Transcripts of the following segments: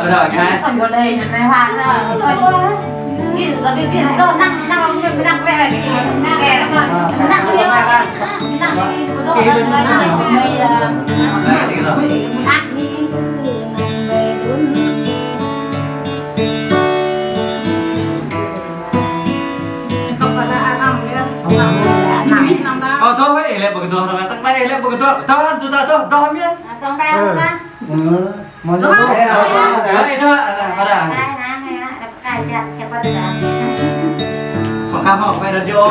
cái đời nhá. Còn có đây này hoa ra cái tôi năng cái năng vẽ cái kè lắm rồi năng cái năng tôi tôi phải lên bậc tường rồi tắt tay lên bậc tường tôi biết trong đây không ta mà nó có đấy nữa bắt đầu cái chặt sẽ bắt đầu họ cam họ phải đặt vô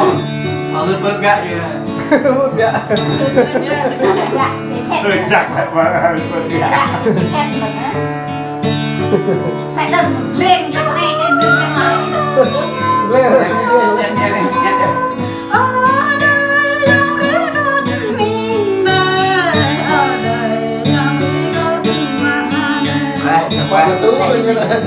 họ luôn bơm gạo gì dạ chắc phải mà phải đừng lên cho cái này lên lên qua xuống ngồi như thế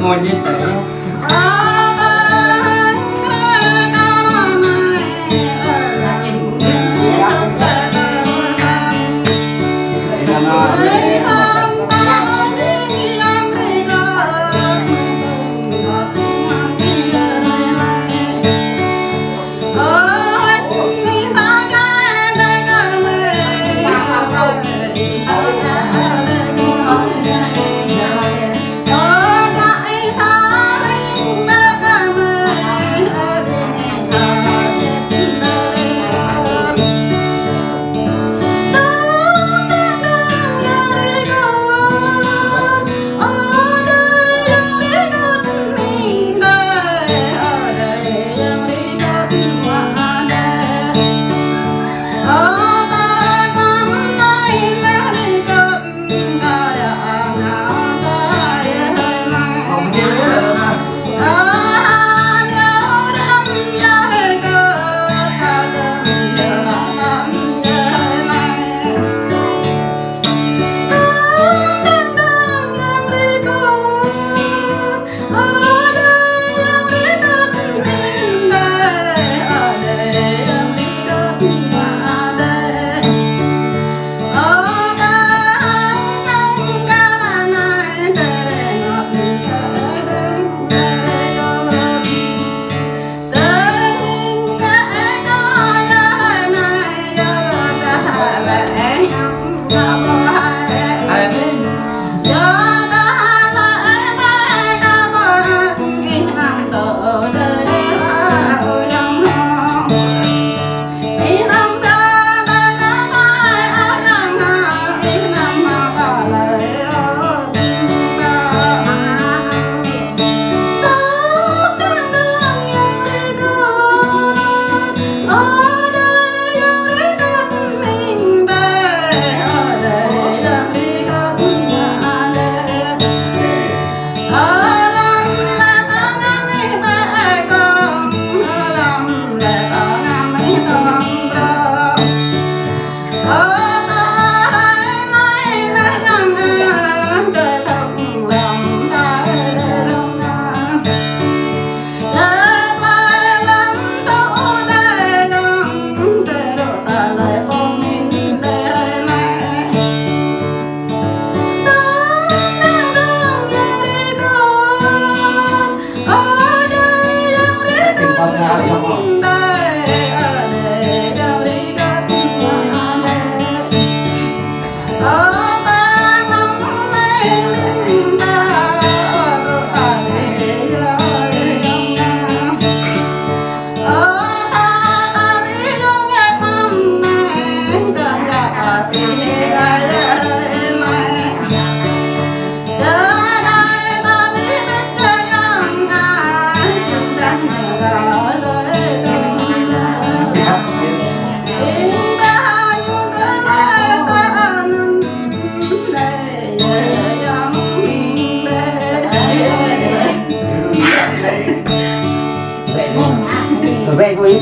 về quý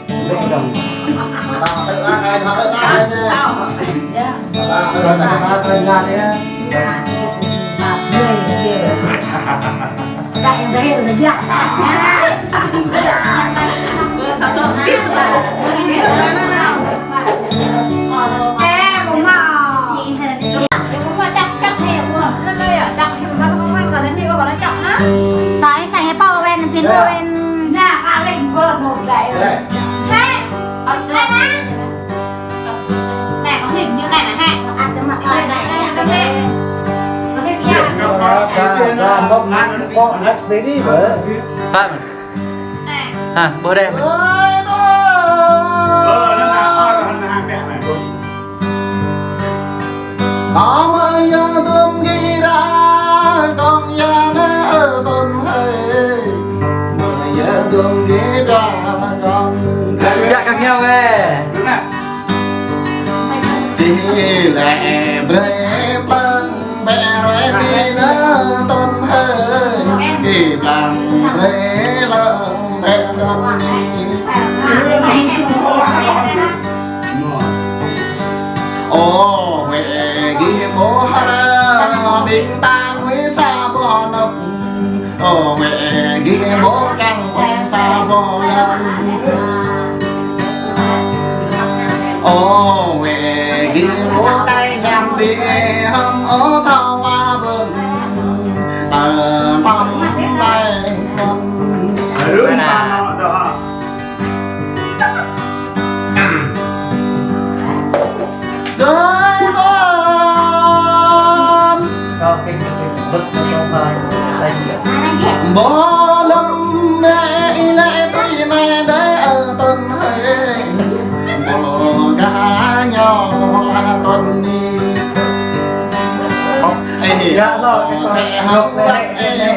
về đồng Tại em đây là dạ. Thật tốt kia là kia là em cũng mà. Em cũng mà chắc heo quá. Nó đây à chắc nó không ăn ha ở đây nè này có hình như này là ha ăn cho mặt này này đây nè nó cái kia bốc ngắn có hết đấy đi vợ Hai mình à bữa đêm mình có mới giờ tôi ghi ra con nhà nó ở tôn hay mới giờ tôi ghi ra con dạ gặp nhau về đi lẹ bre băng bè rồi đi nó tôn hay đi làm bre lăng bè con ô mẹ ghi bố hà bình ta quý xa bò nập ô mẹ ghi bố căng bông xa bò nập ô mẹ ghi bố tay nhằm đi hâm ố thao hoa vừng tờ băm tay con đây nè đời con cho cái bức cho hơi đây bố lâm mẹ lại tôi mẹ để ở tuần hay bố cá nhỏ tuần đi ấy sẽ học bắt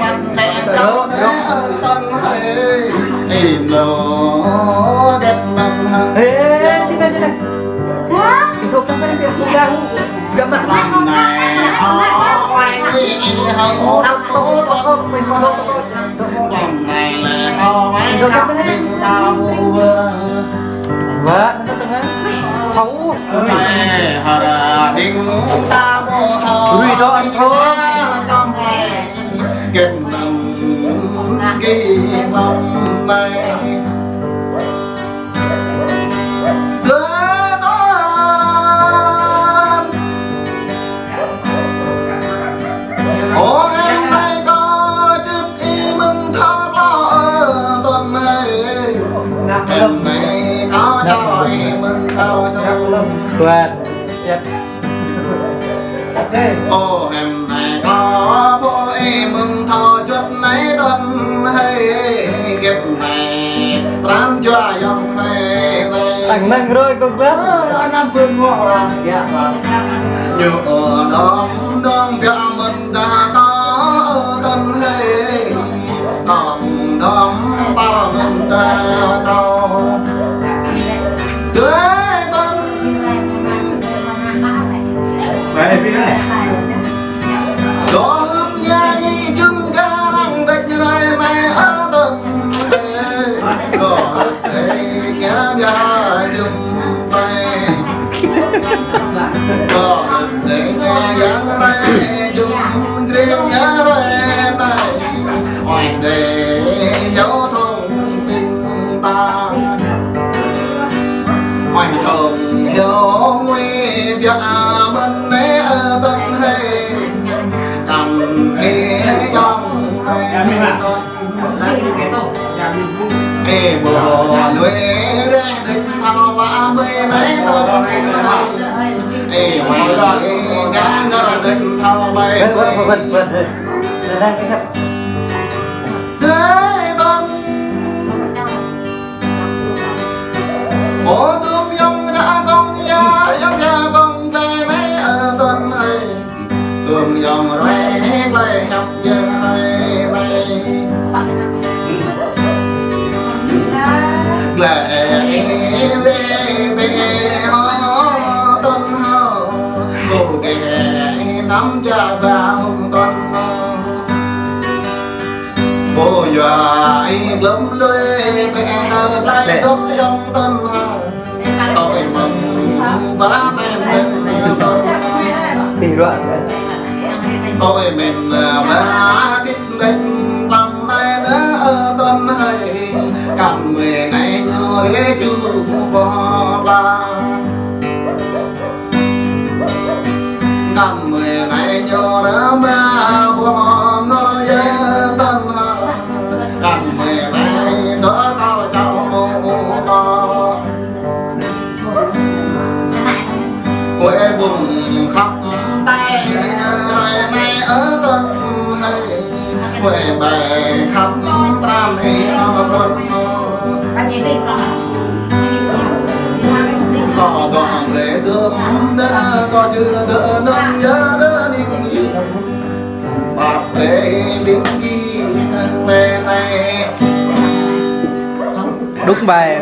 mặt sẽ đâu để ở tuần hay im lỗ đẹp năm hàng ê thế này thuộc trong cái việc đang gặp mặt lần này họ quay đi hồng thắp tố con mình mà lần này là họ quay thắp mình ta bu vâng nó từng ấy thấu mẹ hà đình ta bu thầu Ui, đó anh thôi. trong ngày kết nằm ghi lòng này ủa em hay có chút ý mừng thao lo tuần hay em này có cho ý mừng thao cho quên ô em này có vô ý mừng thao chút nấy tuần hay kiếp này rắn cho dòng này thằng năng rồi con bé năm phương ngọ dạ như ở đom đom bia mình ta có tân hay còn đom bao mình ta có tưới tân vậy biết đó ướp nhà nhi trứng cá đang đạch này mày ở tân hay có đây nhà nhà chung tay có để nhà giang ray chung riêng nhà ray này hoài để dấu thôn tình ta hoài thôn dấu nguy vợ mình né ở bên hay cầm kia dòng này ê bồ nuôi để định thao hoa mươi mấy tuần ê mày ngã ngỡ định thao bay đang cái thế tuần bộ tôm dông đã con ya con về mấy ở tuần này tôm dông rẽ lại học giờ này lệ về ho tuần ho cô kẻ nắm cha vào tuần ho bố dạy lắm đôi mẹ thơ lại tốt trong tuần ho tôi mừng bá em bên tuần tỷ loạn tôi mình bá xích định làm này nữa ở tuần hay cầm 10 ngày nhớ để chú bỏ ba cầm 10 ngày nhớ đó ba bỏ ngon dễ tân cầm 10 ngày đó tao cháu quê bè khắp tam hệ con Bạn nhìn đi con có đoạn rễ đơm đỡ có chưa đỡ nâng nhớ đỡ ninh bạc rễ bình ghi về này đúng bài